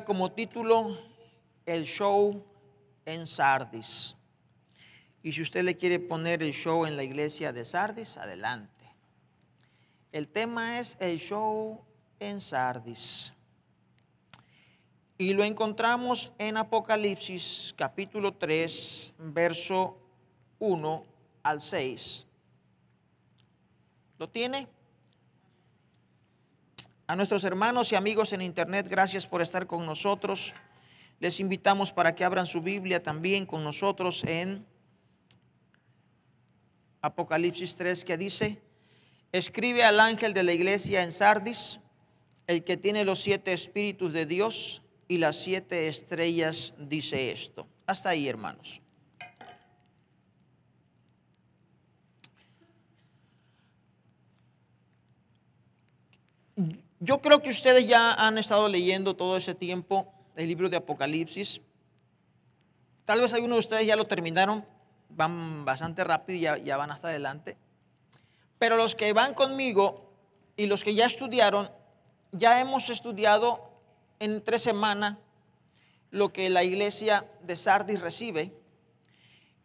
Como título, el show en Sardis. Y si usted le quiere poner el show en la iglesia de Sardis, adelante. El tema es el show en Sardis. Y lo encontramos en Apocalipsis capítulo 3, verso 1 al 6. ¿Lo tiene? A nuestros hermanos y amigos en internet, gracias por estar con nosotros. Les invitamos para que abran su Biblia también con nosotros en Apocalipsis 3, que dice: escribe al ángel de la iglesia en Sardis, el que tiene los 7 espíritus de Dios y las 7 estrellas, dice esto. Hasta ahí, hermanos. Yo creo que ustedes ya han estado leyendo todo ese tiempo el libro de Apocalipsis. Tal vez algunos de ustedes ya lo terminaron, van bastante rápido y ya van hasta adelante. Pero los que van conmigo y los que ya estudiaron, ya hemos estudiado en 3 semanas lo que la iglesia de Sardis recibe.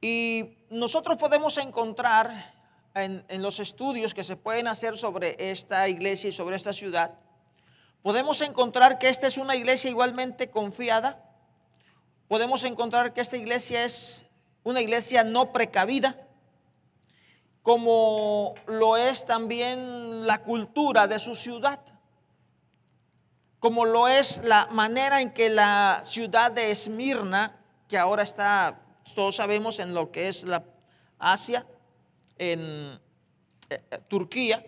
Y nosotros podemos encontrar en los estudios que se pueden hacer sobre esta iglesia y sobre esta ciudad, podemos encontrar que esta es una iglesia igualmente confiada. Podemos encontrar que esta iglesia es una iglesia no precavida, como lo es también la cultura de su ciudad, como lo es la manera en que la ciudad de Esmirna, que ahora está, todos sabemos, en lo que es la Asia, en Turquía,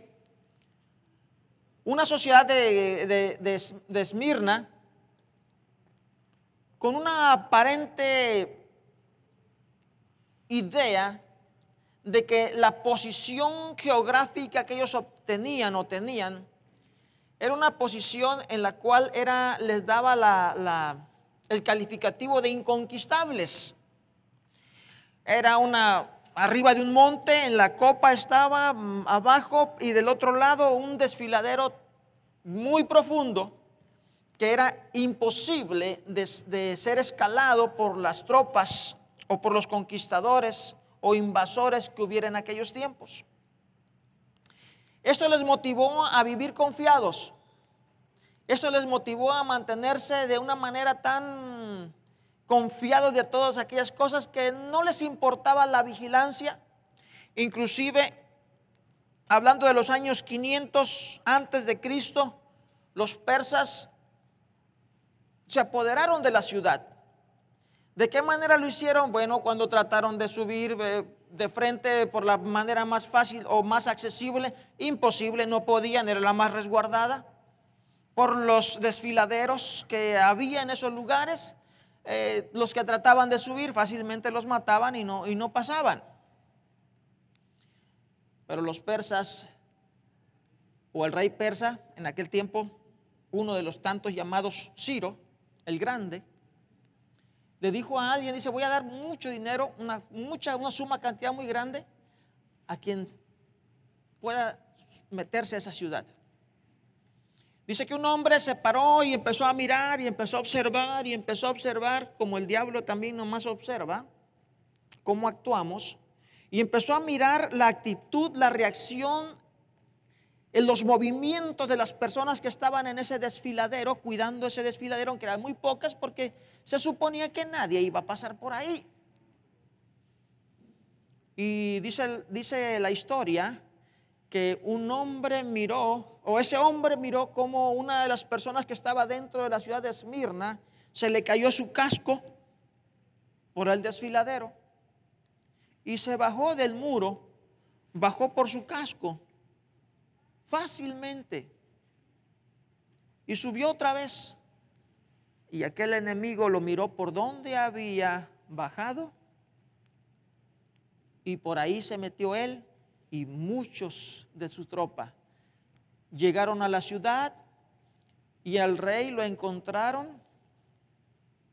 una sociedad de Esmirna con una aparente idea de que la posición geográfica que ellos obtenían o tenían era una posición en la cual les daba el calificativo de inconquistables. Era arriba de un monte, en la copa estaba abajo, y del otro lado un desfiladero muy profundo que era imposible de ser escalado por las tropas o por los conquistadores o invasores que hubiera en aquellos tiempos. Esto les motivó a vivir confiados. Esto les motivó a mantenerse de una manera tan confiados de todas aquellas cosas que no les importaba la vigilancia. Inclusive, hablando de los años 500 antes de Cristo, los persas se apoderaron de la ciudad. ¿De qué manera lo hicieron? Bueno, cuando trataron de subir de frente por la manera más fácil o más accesible, imposible, no podían, era la más resguardada. Por los desfiladeros que había en esos lugares, los que trataban de subir fácilmente los mataban y no pasaban. Pero los persas, o el rey persa en aquel tiempo, uno de los tantos llamados Ciro el Grande, le dijo a alguien, dice: voy a dar mucho dinero, una suma cantidad muy grande a quien pueda meterse a esa ciudad. Dice que un hombre se paró y empezó a mirar y empezó a observar, como el diablo también nomás observa cómo actuamos, y empezó a mirar la actitud, la reacción, en los movimientos de las personas que estaban en ese desfiladero, cuidando ese desfiladero, aunque eran muy pocas, porque se suponía que nadie iba a pasar por ahí. Y dice la historia que un hombre miró, o ese hombre miró como una de las personas que estaba dentro de la ciudad de Esmirna se le cayó su casco por el desfiladero y se bajó del muro, bajó por su casco fácilmente y subió otra vez, y aquel enemigo lo miró por donde había bajado y por ahí se metió él y muchos de su tropa. Llegaron a la ciudad y al rey lo encontraron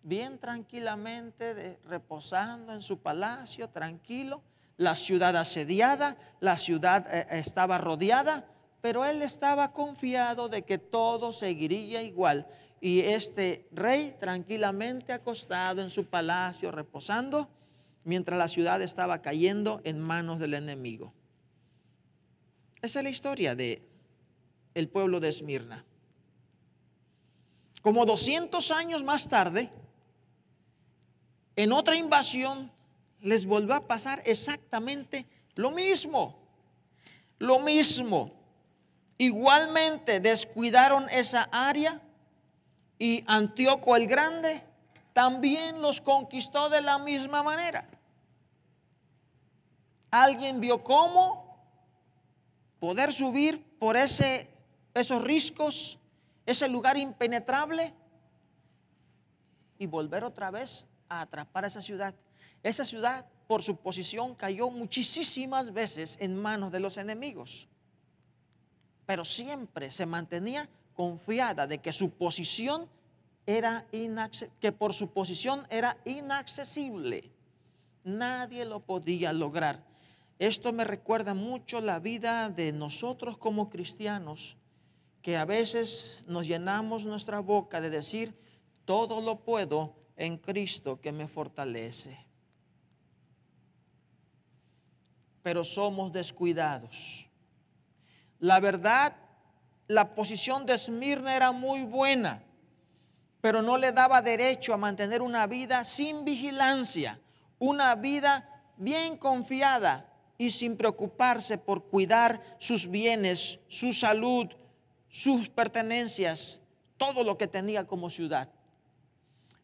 bien tranquilamente, reposando en su palacio, tranquilo. La ciudad asediada, la ciudad estaba rodeada, pero él estaba confiado de que todo seguiría igual. y este rey tranquilamente acostado en su palacio, reposando, mientras la ciudad estaba cayendo en manos del enemigo. Esa es la historia de el pueblo de Esmirna. Como 200 años más tarde, en otra invasión, les volvió a pasar exactamente lo mismo. Lo mismo. Igualmente descuidaron esa área y Antíoco el Grande también los conquistó de la misma manera. ¿Alguien vio cómo poder subir por esos riscos, ese lugar impenetrable y volver otra vez a atrapar esa ciudad? Esa ciudad, por su posición, cayó muchísimas veces en manos de los enemigos, pero siempre se mantenía confiada de que por su posición era inaccesible. Nadie lo podía lograr. Esto me recuerda mucho la vida de nosotros como cristianos, que a veces nos llenamos nuestra boca de decir, todo lo puedo en Cristo que me fortalece. Pero somos descuidados. La verdad, la posición de Esmirna era muy buena, pero no le daba derecho a mantener una vida sin vigilancia, una vida bien confiada y sin preocuparse por cuidar sus bienes, su salud, sus pertenencias, todo lo que tenía como ciudad.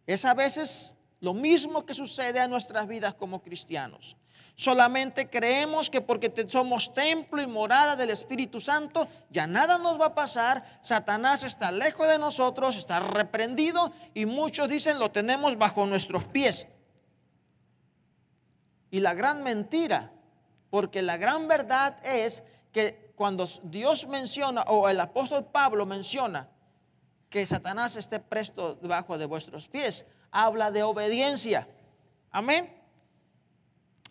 Es a veces lo mismo que sucede a nuestras vidas como cristianos. Solamente creemos que porque somos templo y morada del Espíritu Santo, ya nada nos va a pasar. Satanás está lejos de nosotros, está reprendido y muchos dicen lo tenemos bajo nuestros pies. Y la gran mentira, porque la gran verdad es que cuando Dios menciona, o el apóstol Pablo menciona que Satanás esté presto debajo de vuestros pies, habla de obediencia. Amén.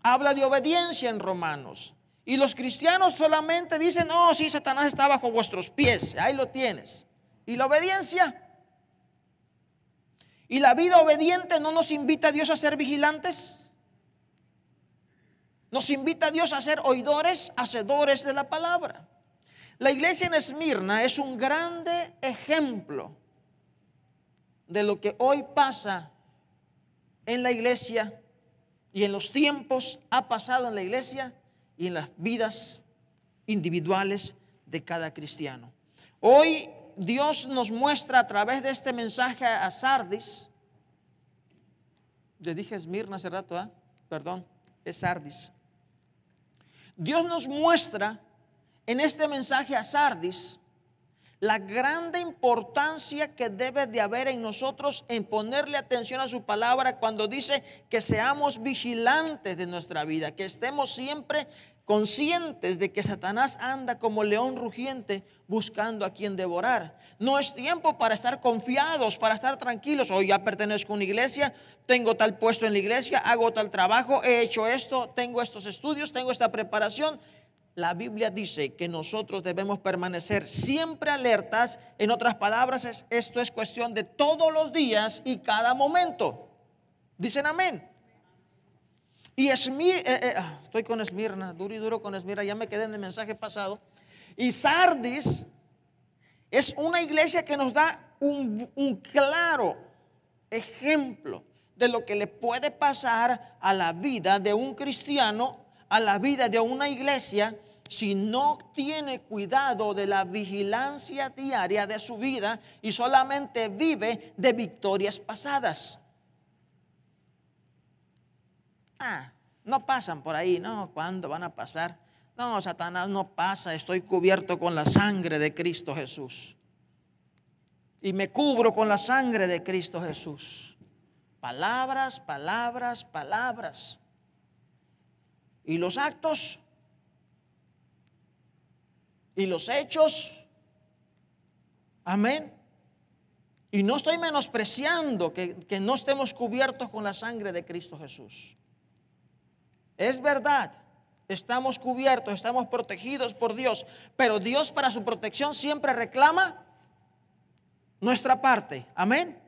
Habla de obediencia en Romanos. Y los cristianos solamente dicen, oh, sí, Satanás está bajo vuestros pies. Ahí lo tienes. ¿Y la obediencia? ¿Y la vida obediente no nos invita a Dios a ser vigilantes? Nos invita a Dios a ser oidores, hacedores de la palabra. La iglesia en Esmirna es un grande ejemplo de lo que hoy pasa en la iglesia y en los tiempos ha pasado en la iglesia y en las vidas individuales de cada cristiano. Hoy Dios nos muestra a través de este mensaje a Sardis. Les dije Esmirna hace rato, perdón, es Sardis. Dios nos muestra en este mensaje a Sardis la grande importancia que debe de haber en nosotros en ponerle atención a su palabra cuando dice que seamos vigilantes de nuestra vida, que estemos siempre conscientes de que Satanás anda como león rugiente buscando a quien devorar. No es tiempo para estar confiados, para estar tranquilos. Hoy ya pertenezco a una iglesia, tengo tal puesto en la iglesia, hago tal trabajo, he hecho esto, tengo estos estudios, tengo esta preparación. La Biblia dice que nosotros debemos permanecer siempre alertas. En otras palabras, esto es cuestión de todos los días y cada momento. Dicen amén. Y estoy con Esmirna, duro y duro con Esmirna, ya me quedé en el mensaje pasado. Y Sardis es una iglesia que nos da un claro ejemplo de lo que le puede pasar a la vida de un cristiano, a la vida de una iglesia, si no tiene cuidado de la vigilancia diaria de su vida y solamente vive de victorias pasadas. No pasan por ahí, no, ¿cuándo van a pasar? No, Satanás no pasa, estoy cubierto con la sangre de Cristo Jesús. Y me cubro con la sangre de Cristo Jesús. Palabras, palabras, palabras. Y los actos y los hechos, amén. Y no estoy menospreciando que no estemos cubiertos con la sangre de Cristo Jesús. Es verdad, estamos cubiertos, estamos protegidos por Dios, pero Dios para su protección siempre reclama nuestra parte. Amén.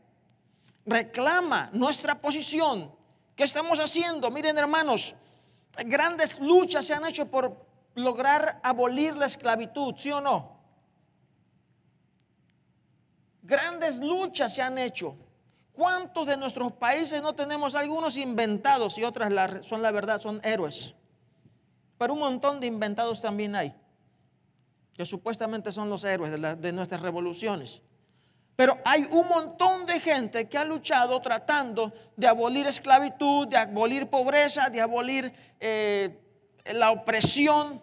Reclama nuestra posición. ¿Qué estamos haciendo? Miren, hermanos, grandes luchas se han hecho por lograr abolir la esclavitud, ¿sí o no? Grandes luchas se han hecho. ¿Cuántos de nuestros países no tenemos algunos inventados y otras son la verdad, son héroes? Pero un montón de inventados también hay, que supuestamente son los héroes de nuestras revoluciones. Pero hay un montón de gente que ha luchado tratando de abolir esclavitud, de abolir pobreza, de abolir la opresión.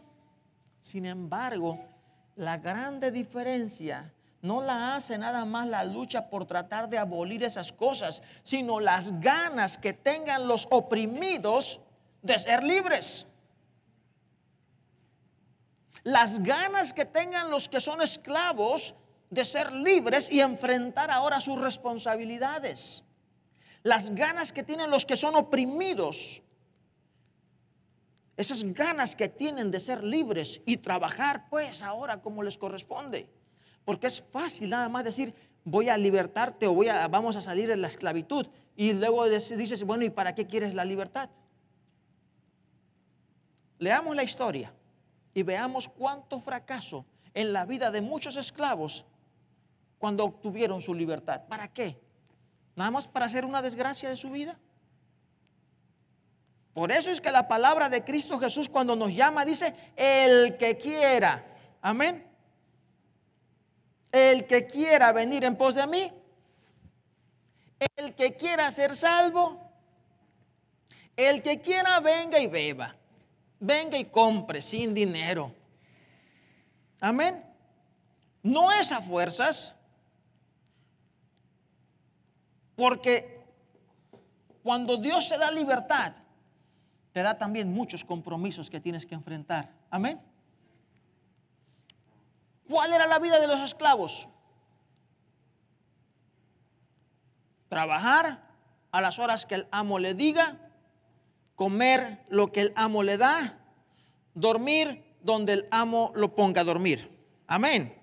Sin embargo, la grande diferencia no la hace nada más la lucha por tratar de abolir esas cosas, sino las ganas que tengan los oprimidos de ser libres. Las ganas que tengan los que son esclavos de ser libres y enfrentar ahora sus responsabilidades. Las ganas que tienen los que son oprimidos. Esas ganas que tienen de ser libres y trabajar pues ahora como les corresponde. Porque es fácil nada más decir, voy a libertarte o vamos a salir de la esclavitud. Y luego dices, bueno, ¿y para qué quieres la libertad? Leamos la historia y veamos cuánto fracaso en la vida de muchos esclavos cuando obtuvieron su libertad. ¿Para qué? ¿Nada más para hacer una desgracia de su vida? Por eso es que la palabra de Cristo Jesús cuando nos llama dice, el que quiera, amén. El que quiera venir en pos de mí, el que quiera ser salvo, el que quiera venga y beba, venga y compre sin dinero. Amén. No es a fuerzas, porque cuando Dios te da libertad, te da también muchos compromisos que tienes que enfrentar. Amén. ¿Cuál era la vida de los esclavos? Trabajar a las horas que el amo le diga, comer lo que el amo le da, dormir donde el amo lo ponga a dormir. Amén.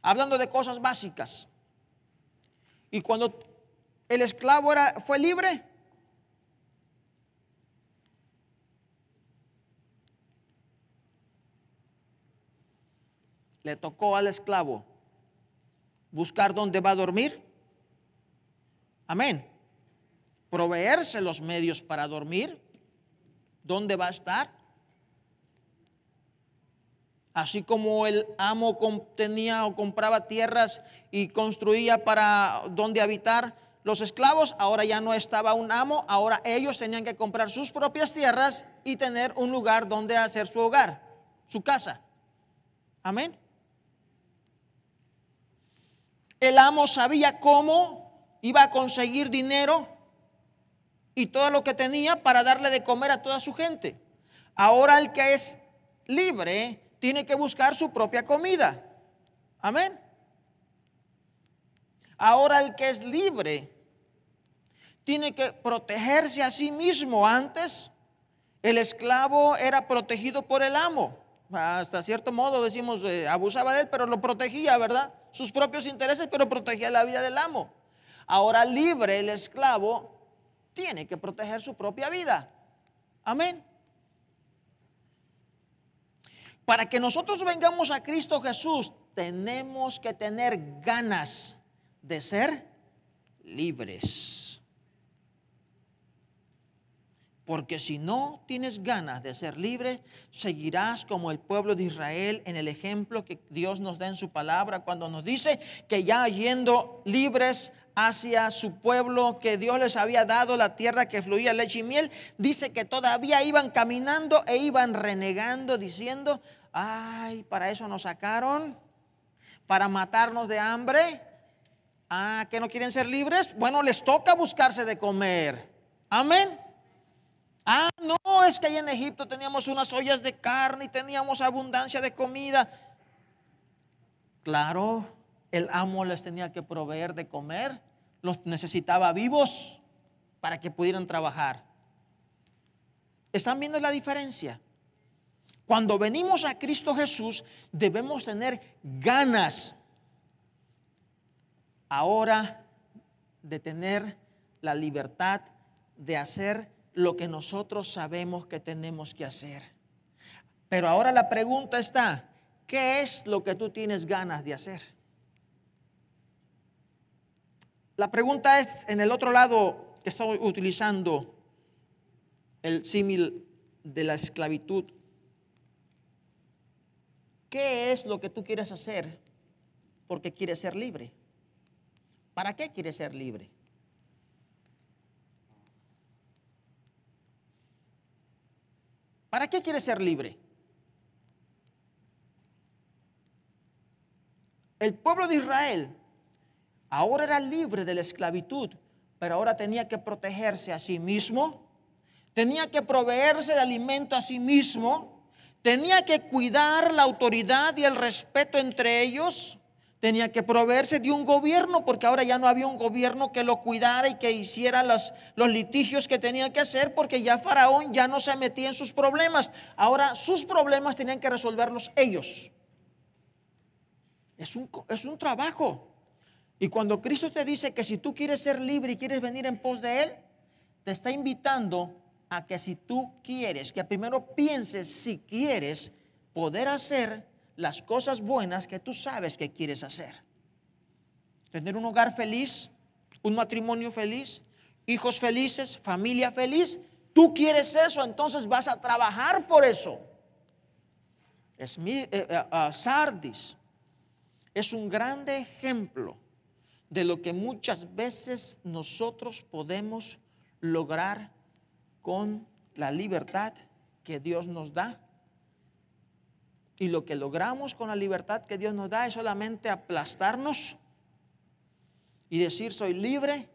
Hablando de cosas básicas. Y cuando el esclavo fue libre, le tocó al esclavo buscar dónde va a dormir. Amén. Proveerse los medios para dormir. ¿Dónde va a estar? Así como el amo tenía o compraba tierras y construía para donde habitar los esclavos, ahora ya no estaba un amo, ahora ellos tenían que comprar sus propias tierras y tener un lugar donde hacer su hogar, su casa. Amén. El amo sabía cómo iba a conseguir dinero y todo lo que tenía para darle de comer a toda su gente. Ahora el que es libre tiene que buscar su propia comida. Amén. Ahora el que es libre tiene que protegerse a sí mismo. Antes el esclavo era protegido por el amo. Hasta cierto modo decimos, abusaba de él, pero lo protegía, ¿verdad? Sus propios intereses, pero protegía la vida del amo. Ahora libre el esclavo tiene que proteger su propia vida. Amén. Para que nosotros vengamos a Cristo Jesús, tenemos que tener ganas de ser libres. Porque si no tienes ganas de ser libre, seguirás como el pueblo de Israel en el ejemplo que Dios nos da en su palabra cuando nos dice que ya yendo libres hacia su pueblo que Dios les había dado, la tierra que fluía leche y miel, dice que todavía iban caminando e iban renegando diciendo, ay, para eso nos sacaron, para matarnos de hambre. Ah, ¿que no quieren ser libres? Bueno, les toca buscarse de comer. Amén. Ah, no, es que allá en Egipto teníamos unas ollas de carne y teníamos abundancia de comida. Claro, el amo les tenía que proveer de comer, los necesitaba vivos para que pudieran trabajar. ¿Están viendo la diferencia? Cuando venimos a Cristo Jesús debemos tener ganas ahora de tener la libertad de hacer lo que nosotros sabemos que tenemos que hacer. Pero ahora la pregunta está, ¿qué es lo que tú tienes ganas de hacer? La pregunta es, en el otro lado que estoy utilizando el símil de la esclavitud, ¿qué es lo que tú quieres hacer porque quieres ser libre? ¿Para qué quieres ser libre? ¿Para qué quieres ser libre? El pueblo de Israel ahora era libre de la esclavitud, pero ahora tenía que protegerse a sí mismo, tenía que proveerse de alimento a sí mismo, tenía que cuidar la autoridad y el respeto entre ellos, tenía que proveerse de un gobierno, porque ahora ya no había un gobierno que lo cuidara y que hiciera los litigios que tenía que hacer, porque ya Faraón ya no se metía en sus problemas. Ahora sus problemas tenían que resolverlos ellos. Es un trabajo. Y cuando Cristo te dice que si tú quieres ser libre y quieres venir en pos de Él, te está invitando a que si tú quieres, que primero pienses si quieres poder hacer las cosas buenas que tú sabes que quieres hacer. Tener un hogar feliz, un matrimonio feliz, hijos felices, familia feliz. Tú quieres eso, entonces vas a trabajar por eso. Sardis es un grande ejemplo de lo que muchas veces nosotros podemos lograr con la libertad que Dios nos da. Y lo que logramos con la libertad que Dios nos da es solamente aplastarnos y decir: soy libre,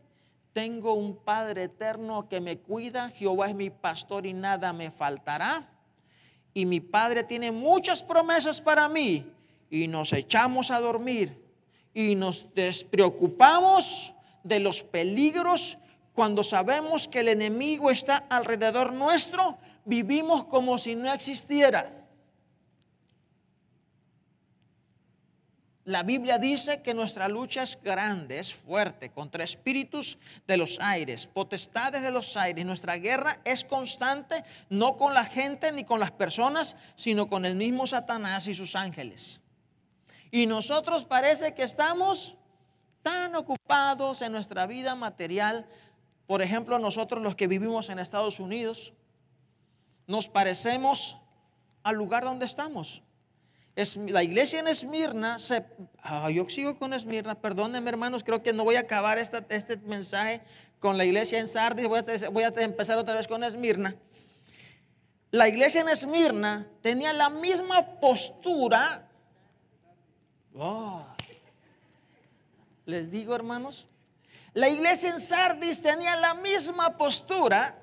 tengo un Padre eterno que me cuida, Jehová es mi pastor y nada me faltará. Y mi Padre tiene muchas promesas para mí. Y nos echamos a dormir y nos despreocupamos de los peligros. Cuando sabemos que el enemigo está alrededor nuestro, vivimos como si no existiera. La Biblia dice que nuestra lucha es grande, es fuerte, contra espíritus de los aires, potestades de los aires. Nuestra guerra es constante, no con la gente ni con las personas, sino con el mismo Satanás y sus ángeles. Y nosotros parece que estamos tan ocupados en nuestra vida material. Por ejemplo, nosotros los que vivimos en Estados Unidos, nos parecemos al lugar donde estamos. La iglesia en Esmirna, yo sigo con Esmirna, perdónenme hermanos, creo que no voy a acabar este mensaje con la iglesia en Sardis, voy a empezar otra vez con Esmirna. La iglesia en Esmirna tenía la misma postura. Les digo, hermanos, la iglesia en Sardis tenía la misma postura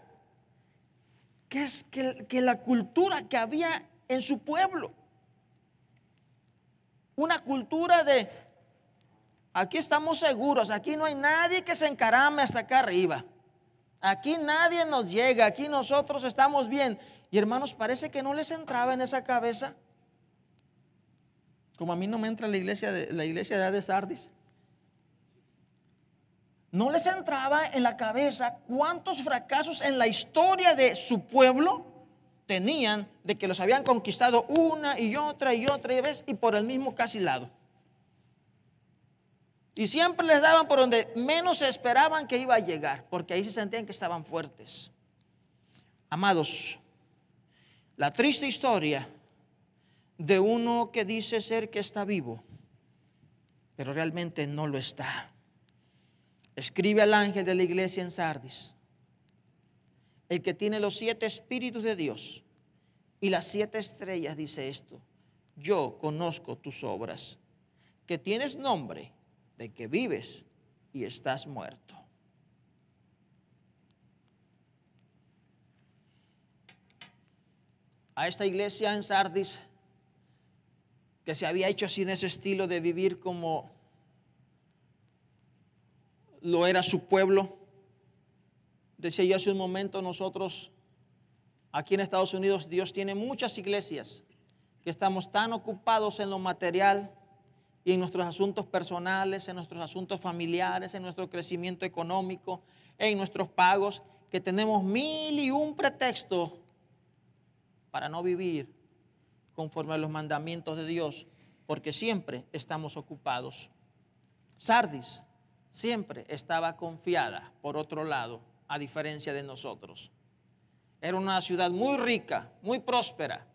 que la cultura que había en su pueblo. Una cultura de aquí estamos seguros, aquí no hay nadie que se encarame hasta acá arriba. Aquí nadie nos llega, aquí nosotros estamos bien. Y hermanos, parece que no les entraba en esa cabeza, como a mí no me entra la iglesia de Sardis. No les entraba en la cabeza cuántos fracasos en la historia de su pueblo tenían, de que los habían conquistado una y otra vez y por el mismo casi lado. Y siempre les daban por donde menos se esperaban que iba a llegar, porque ahí se sentían que estaban fuertes. Amados, la triste historia de uno que dice ser que está vivo, pero realmente no lo está. Escribe al ángel de la iglesia en Sardis, el que tiene los 7 espíritus de Dios y las 7 estrellas, dice esto: yo conozco tus obras, que tienes nombre de que vives y estás muerto. A esta iglesia en Sardis, que se había hecho así, en ese estilo de vivir como lo era su pueblo. Decía yo hace un momento, nosotros aquí en Estados Unidos, Dios tiene muchas iglesias que estamos tan ocupados en lo material y en nuestros asuntos personales, en nuestros asuntos familiares, en nuestro crecimiento económico, en nuestros pagos, que tenemos 1001 pretextos para no vivir conforme a los mandamientos de Dios, porque siempre estamos ocupados. Sardis siempre estaba confiada, por otro lado, a diferencia de nosotros. Era una ciudad muy rica, muy próspera.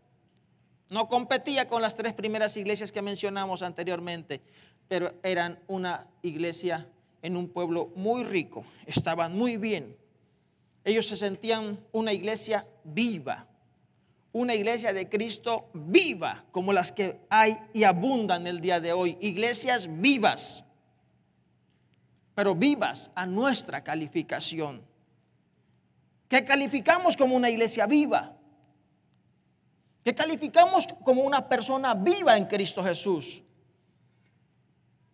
No competía con las 3 primeras iglesias que mencionamos anteriormente, pero eran una iglesia en un pueblo muy rico, estaban muy bien. Ellos se sentían una iglesia viva, una iglesia de Cristo viva, como las que hay y abundan el día de hoy. Iglesias vivas, pero vivas a nuestra calificación. ¿Qué calificamos como una iglesia viva? ¿Qué calificamos como una persona viva en Cristo Jesús?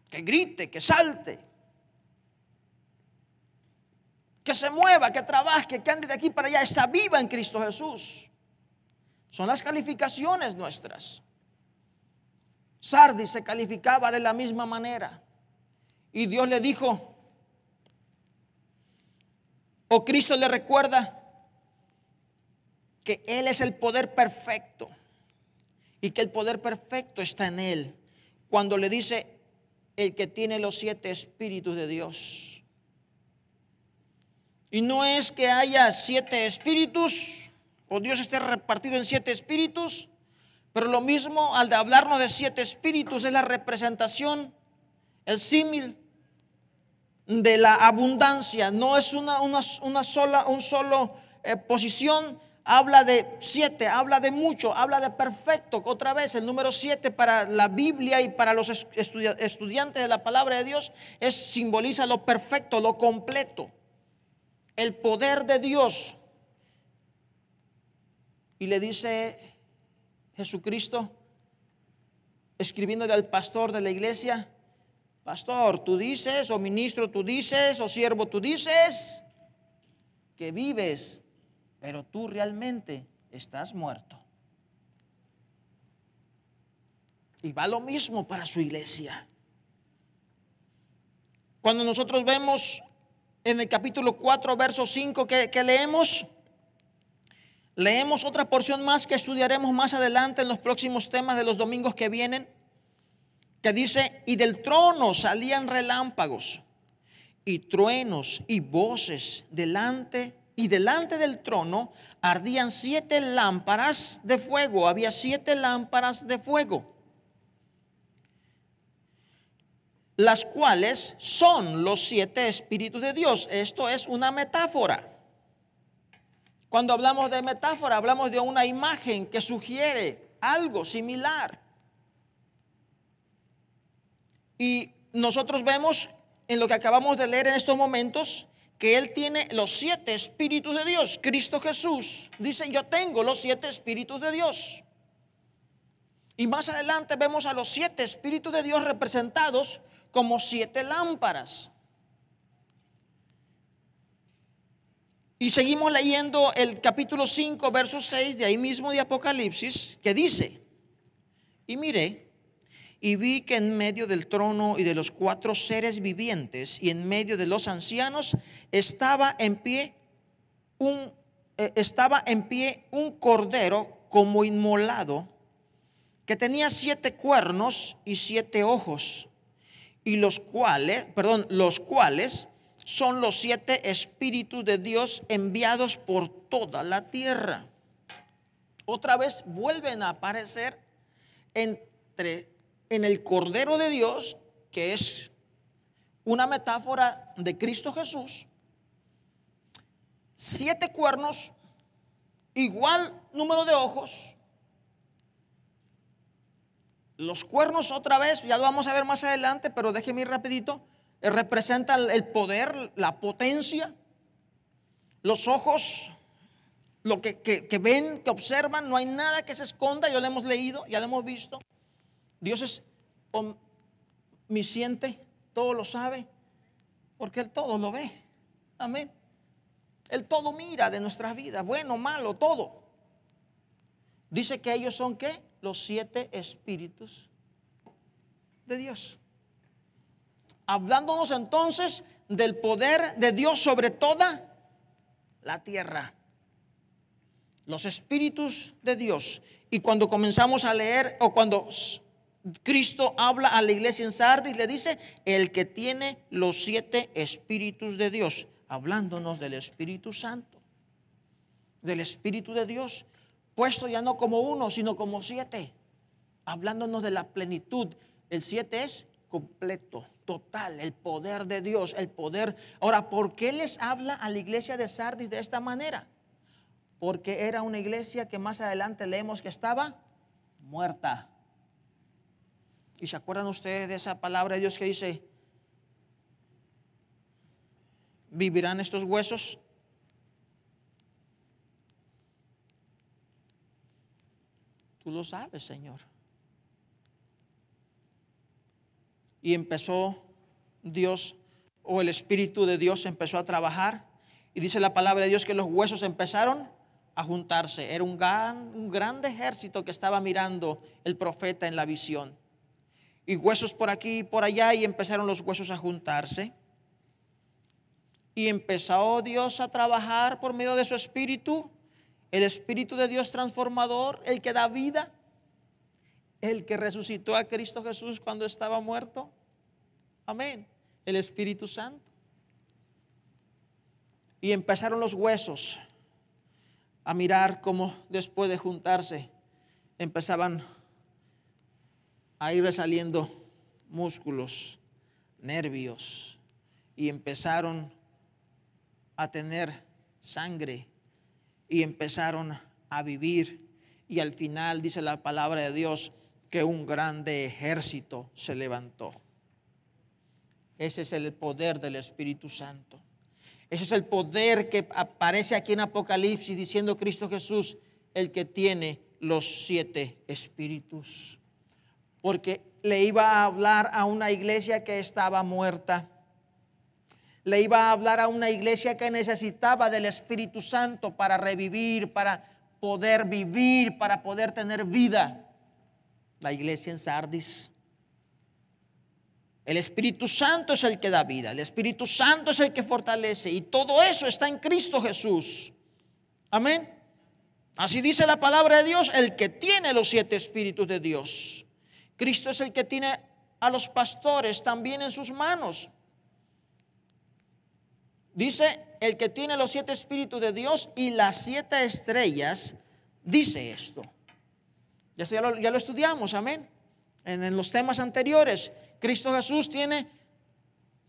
Que grite, que salte, que se mueva, que trabaje, que ande de aquí para allá, está viva en Cristo Jesús. Son las calificaciones nuestras. Sardis se calificaba de la misma manera. Y Dios le dijo, o Cristo le recuerda, que Él es el poder perfecto y que el poder perfecto está en Él. Cuando le dice el que tiene los 7 espíritus de Dios. Y no es que haya 7 espíritus o Dios esté repartido en 7 espíritus, pero lo mismo al de hablarnos de 7 espíritus es la representación, el símil de la abundancia. No es una sola posición. Habla de 7, habla de mucho, habla de perfecto. Otra vez, el número 7 para la Biblia y para los estudiantes de la palabra de Dios simboliza lo perfecto, lo completo, el poder de Dios. Y le dice Jesucristo, escribiéndole al pastor de la iglesia: pastor, tú dices, o ministro, tú dices, o siervo, tú dices que vives, pero tú realmente estás muerto. Y va lo mismo para su iglesia. Cuando nosotros vemos en el capítulo 4, verso 5, que leemos otra porción más que estudiaremos más adelante en los próximos temas de los domingos que vienen, que dice: y del trono salían relámpagos y truenos y voces delante del trono ardían 7 lámparas de fuego. Había 7 lámparas de fuego, las cuales son los 7 espíritus de Dios. Esto es una metáfora. Cuando hablamos de metáfora, hablamos de una imagen que sugiere algo similar. Y nosotros vemos en lo que acabamos de leer en estos momentos que Él tiene los 7 espíritus de Dios. Cristo Jesús dice: yo tengo los 7 espíritus de Dios. Y más adelante vemos a los 7 espíritus de Dios representados como 7 lámparas. Y seguimos leyendo el capítulo 5, verso 6 de ahí mismo de Apocalipsis, que dice: y miré y vi que en medio del trono y de los 4 seres vivientes y en medio de los ancianos estaba en pie un cordero como inmolado, que tenía 7 cuernos y 7 ojos, y los cuales son los 7 espíritus de Dios enviados por toda la tierra. Otra vez vuelven a aparecer en el Cordero de Dios, que es una metáfora de Cristo Jesús. 7 cuernos, igual número de ojos. Los cuernos, otra vez, ya lo vamos a ver más adelante, pero déjeme ir rapidito. Representan el poder, la potencia. Los ojos, lo que ven, que observan, no hay nada que se esconda. Ya lo hemos leído, ya lo hemos visto. Dios es omnisciente, todo lo sabe, porque Él todo lo ve. Amén. Él todo mira de nuestras vidas, bueno, malo, todo. Dice que ellos son ¿qué? Los 7 espíritus de Dios. Hablándonos entonces del poder de Dios sobre toda la tierra. Los espíritus de Dios. Y cuando comenzamos a leer, o cuando Cristo habla a la iglesia en Sardis, le dice: el que tiene los 7 espíritus de Dios, hablándonos del Espíritu Santo, del Espíritu de Dios, puesto ya no como 1, sino como 7, hablándonos de la plenitud. El 7 es completo, total, el poder de Dios, el poder. Ahora, ¿por qué les habla a la iglesia de Sardis de esta manera? Porque era una iglesia que más adelante leemos que estaba muerta. ¿Y se acuerdan ustedes de esa palabra de Dios que dice: vivirán estos huesos? Tú lo sabes, Señor. Y empezó Dios, o el Espíritu de Dios empezó a trabajar. Y dice la palabra de Dios que los huesos empezaron a juntarse. Era un gran ejército que estaba mirando el profeta en la visión. Y huesos por aquí y por allá, y empezaron los huesos a juntarse. Y empezó Dios a trabajar por medio de su Espíritu, el Espíritu de Dios transformador, el que da vida, el que resucitó a Cristo Jesús cuando estaba muerto. Amén. El Espíritu Santo. Y empezaron los huesos a mirar cómo después de juntarse empezaban a ir saliendo músculos, nervios, y empezaron a tener sangre y empezaron a vivir. Y al final dice la palabra de Dios que un grande ejército se levantó. Ese es el poder del Espíritu Santo. Ese es el poder que aparece aquí en Apocalipsis diciendo Cristo Jesús, el que tiene los 7 espíritus. Porque le iba a hablar a una iglesia que estaba muerta. Le iba a hablar a una iglesia que necesitaba del Espíritu Santo para revivir, para poder vivir, para poder tener vida. La iglesia en Sardis. El Espíritu Santo es el que da vida. El Espíritu Santo es el que fortalece. Y todo eso está en Cristo Jesús. Amén. Así dice la palabra de Dios, el que tiene los 7 espíritus de Dios. Cristo es el que tiene a los pastores también en sus manos. Dice, el que tiene los 7 espíritus de Dios y las 7 estrellas, dice esto. Ya lo estudiamos, amén. En los temas anteriores, Cristo Jesús tiene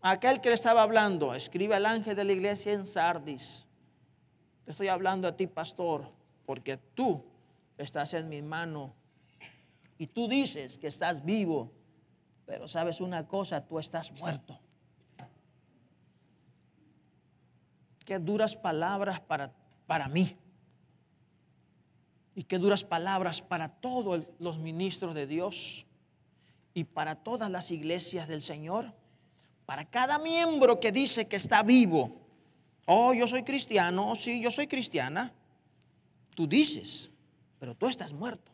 a aquel que le estaba hablando. Escribe al ángel de la iglesia en Sardis: te estoy hablando a ti, pastor, porque tú estás en mi mano y tú dices que estás vivo, pero sabes una cosa, tú estás muerto. Qué duras palabras para mí. Y qué duras palabras para todos los ministros de Dios y para todas las iglesias del Señor. Para cada miembro que dice que está vivo. Oh, yo soy cristiano. Oh, sí, yo soy cristiana. Tú dices, pero tú estás muerto.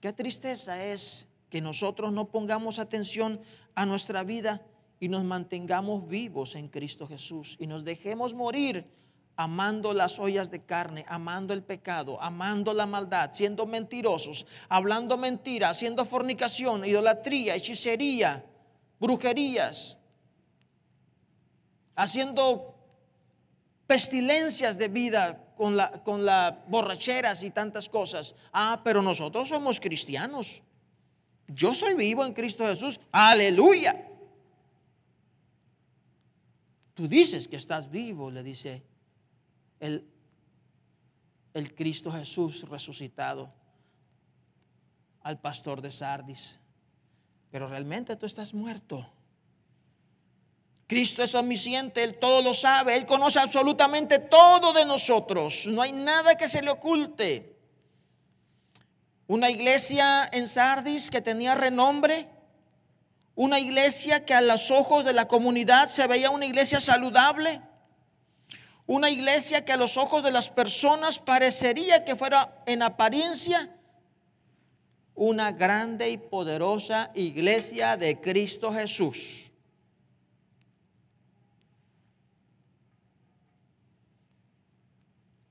Qué tristeza es que nosotros no pongamos atención a nuestra vida y nos mantengamos vivos en Cristo Jesús y nos dejemos morir amando las ollas de carne, amando el pecado, amando la maldad, siendo mentirosos, hablando mentiras, haciendo fornicación, idolatría, hechicería, brujerías, haciendo pestilencias de vida con la borracheras y tantas cosas. Pero nosotros somos cristianos. Yo soy vivo en Cristo Jesús. Aleluya. Tú dices que estás vivo, le dice el Cristo Jesús resucitado al pastor de Sardis, pero realmente tú estás muerto. Cristo es omnisciente, Él todo lo sabe, Él conoce absolutamente todo de nosotros, no hay nada que se le oculte. Una iglesia en Sardis que tenía renombre, una iglesia que a los ojos de la comunidad se veía una iglesia saludable, una iglesia que a los ojos de las personas parecería que fuera en apariencia una grande y poderosa iglesia de Cristo Jesús.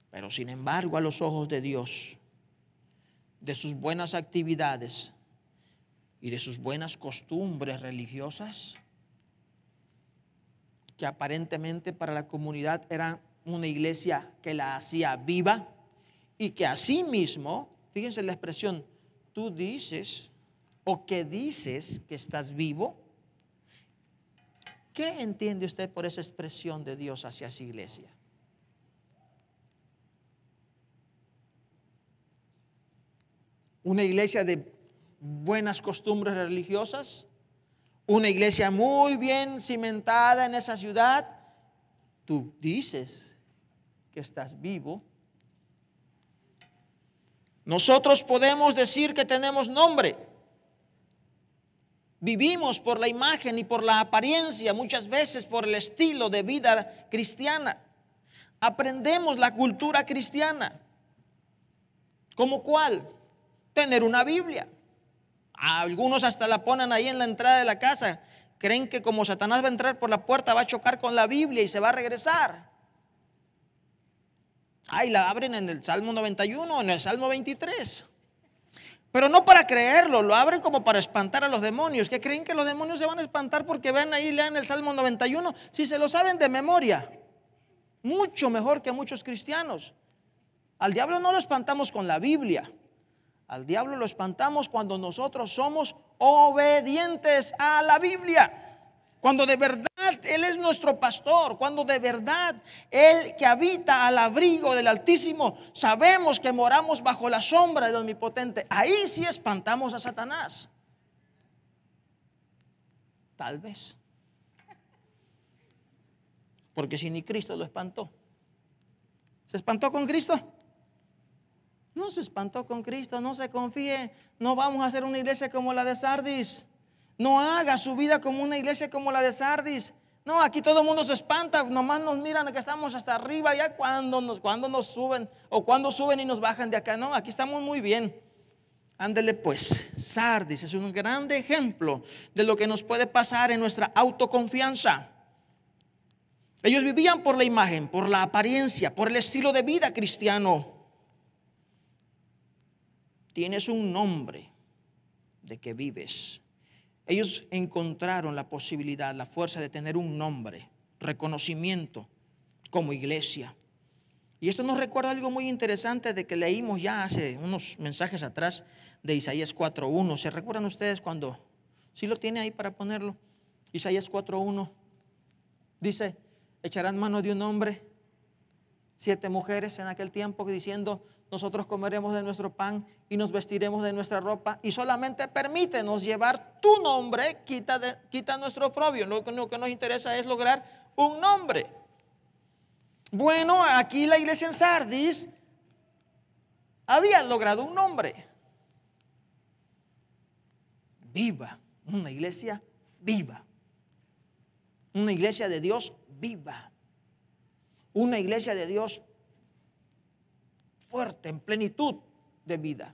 Pero sin embargo, a los ojos de Dios, de sus buenas actividades y de sus buenas costumbres religiosas, que aparentemente para la comunidad era una iglesia que la hacía viva y que asimismo, fíjense la expresión, tú dices o que dices que estás vivo. ¿Qué entiende usted por esa expresión de Dios hacia esa iglesia? Una iglesia de buenas costumbres religiosas, una iglesia muy bien cimentada en esa ciudad. Tú dices que estás vivo. Nosotros podemos decir que tenemos nombre. Vivimos por la imagen y por la apariencia, muchas veces por el estilo de vida cristiana. Aprendemos la cultura cristiana. ¿Cómo cuál? Tener una Biblia. Algunos hasta la ponen ahí en la entrada de la casa. Creen que como Satanás va a entrar por la puerta, va a chocar con la Biblia y se va a regresar. Ahí la abren en el Salmo 91 o en el Salmo 23. Pero no para creerlo, lo abren como para espantar a los demonios. ¿Que creen que los demonios se van a espantar porque ven ahí, lean el Salmo 91? Si se lo saben de memoria, mucho mejor que muchos cristianos. Al diablo no lo espantamos con la Biblia. Al diablo lo espantamos cuando nosotros somos obedientes a la Biblia. Cuando de verdad Él es nuestro pastor, cuando de verdad Él que habita al abrigo del Altísimo, sabemos que moramos bajo la sombra del Omnipotente. Ahí sí espantamos a Satanás. Tal vez. Porque si ni Cristo lo espantó. ¿Se espantó con Cristo? No se espantó con Cristo, no se confíe. No vamos a hacer una iglesia como la de Sardis. No haga su vida como una iglesia como la de Sardis. No, aquí todo el mundo se espanta, nomás nos miran que estamos hasta arriba, ya cuando nos suben o cuando suben y nos bajan de acá. No, aquí estamos muy bien. Ándele pues, Sardis es un gran ejemplo de lo que nos puede pasar en nuestra autoconfianza. Ellos vivían por la imagen, por la apariencia, por el estilo de vida cristiano. Tienes un nombre de que vives. Ellos encontraron la posibilidad, la fuerza de tener un nombre, reconocimiento como iglesia. Y esto nos recuerda algo muy interesante de que leímos ya hace unos mensajes atrás de Isaías 4:1. ¿Se recuerdan ustedes cuando? ¿Sí lo tiene ahí para ponerlo? Isaías 4:1 dice, echarán mano de un hombre, 7 mujeres en aquel tiempo diciendo, nosotros comeremos de nuestro pan y nos vestiremos de nuestra ropa y solamente permítenos llevar tu nombre, quita nuestro oprobio. Lo que nos interesa es lograr un nombre. Bueno, aquí la iglesia en Sardis había logrado un nombre. Viva, una iglesia viva. Una iglesia de Dios viva. Una iglesia de Dios fuerte, en plenitud de vida.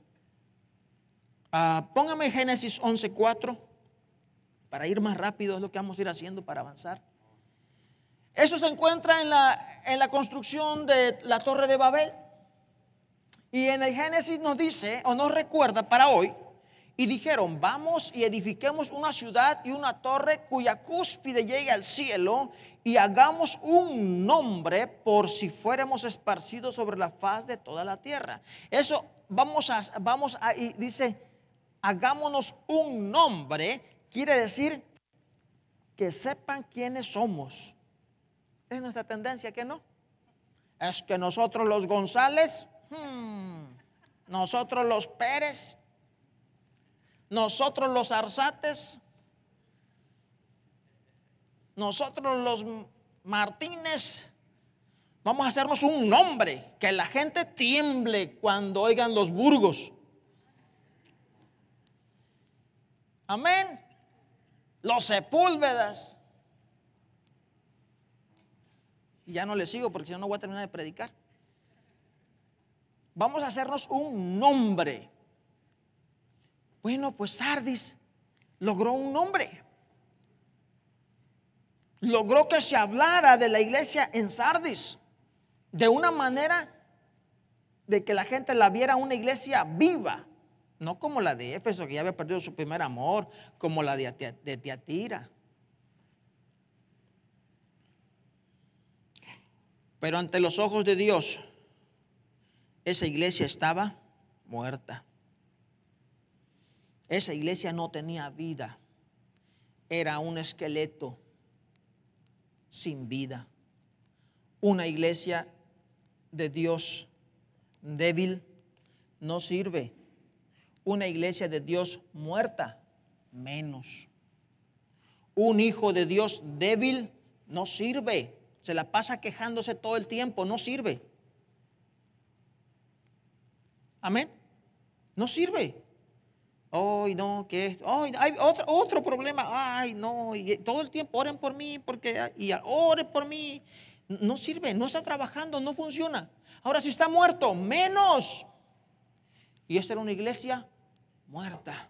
Póngame Génesis 11:4 para ir más rápido, es lo que vamos a ir haciendo para avanzar. Eso se encuentra en la construcción de la Torre de Babel. Y en el Génesis nos dice, o nos recuerda para hoy, y dijeron, vamos y edifiquemos una ciudad y una torre cuya cúspide llegue al cielo y hagamos un nombre por si fuéramos esparcidos sobre la faz de toda la tierra. Eso vamos a y dice, hagámonos un nombre, quiere decir que sepan quiénes somos. Es nuestra tendencia, ¿que no? Es que nosotros los González, nosotros los Pérez, nosotros los Arzates, nosotros los Martínez, vamos a hacernos un nombre, que la gente tiemble cuando oigan los Burgos. Amén. Los Sepúlvedas. Y ya no le sigo porque si no, no voy a terminar de predicar. Vamos a hacernos un nombre. Bueno, pues Sardis logró un nombre. Logró que se hablara de la iglesia en Sardis de una manera de que la gente la viera una iglesia viva, no como la de Éfeso, que ya había perdido su primer amor, como la de Tiatira. Pero ante los ojos de Dios, esa iglesia estaba muerta. Esa iglesia no tenía vida. Era un esqueleto sin vida. Una iglesia de Dios débil no sirve. Una iglesia de Dios muerta, menos. Un hijo de Dios débil no sirve. Se la pasa quejándose todo el tiempo, no sirve. Amén. No sirve. Ay, no, que esto. Ay, hay otro problema. Ay, no, y todo el tiempo oren por mí, oren por mí. No sirve, no está trabajando, no funciona. Ahora, si está muerto, menos. Y esta era una iglesia muerta.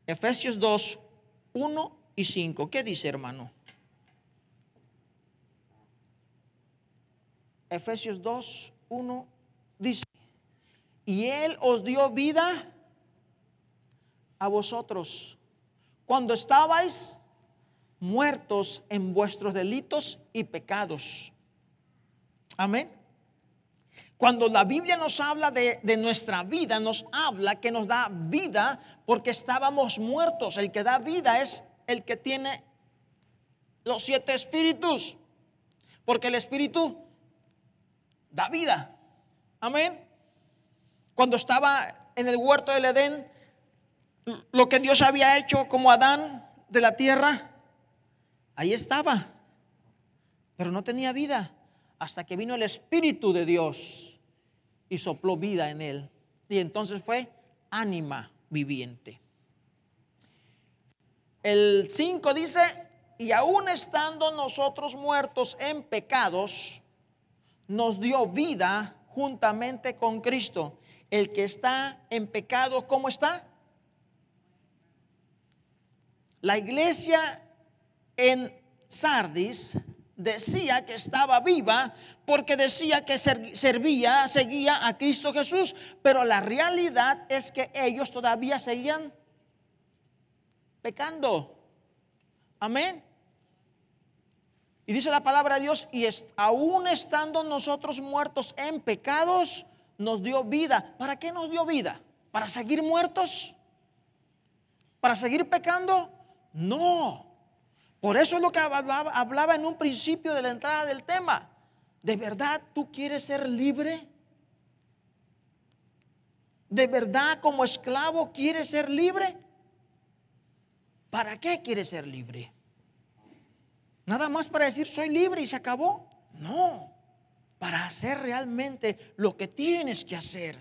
Efesios 2, 1 y 5. ¿Qué dice, hermano? Efesios 2, 1 dice: y Él os dio vida a vosotros cuando estabais muertos en vuestros delitos y pecados. Amén. Cuando la Biblia nos habla de nuestra vida, nos habla que nos da vida porque estábamos muertos. El que da vida es el que tiene los 7 espíritus, porque el espíritu da vida. Amén. Cuando estaba en el huerto del Edén, lo que Dios había hecho como Adán de la tierra, ahí estaba, pero no tenía vida hasta que vino el Espíritu de Dios y sopló vida en él. Y entonces fue ánima viviente. El 5 dice: y aún estando nosotros muertos en pecados, nos dio vida juntamente con Cristo. El que está en pecado, ¿cómo está? La iglesia en Sardis decía que estaba viva porque decía que seguía a Cristo Jesús, pero la realidad es que ellos todavía seguían pecando. Amén. Y dice la palabra de Dios: y aún estando nosotros muertos en pecados, nos dio vida. ¿Para qué nos dio vida? ¿Para seguir muertos? ¿Para seguir pecando? No. Por eso es lo que hablaba en un principio de la entrada del tema. ¿De verdad tú quieres ser libre? ¿De verdad como esclavo quieres ser libre? ¿Para qué quieres ser libre? ¿Nada más para decir soy libre y se acabó? No. Para hacer realmente lo que tienes que hacer.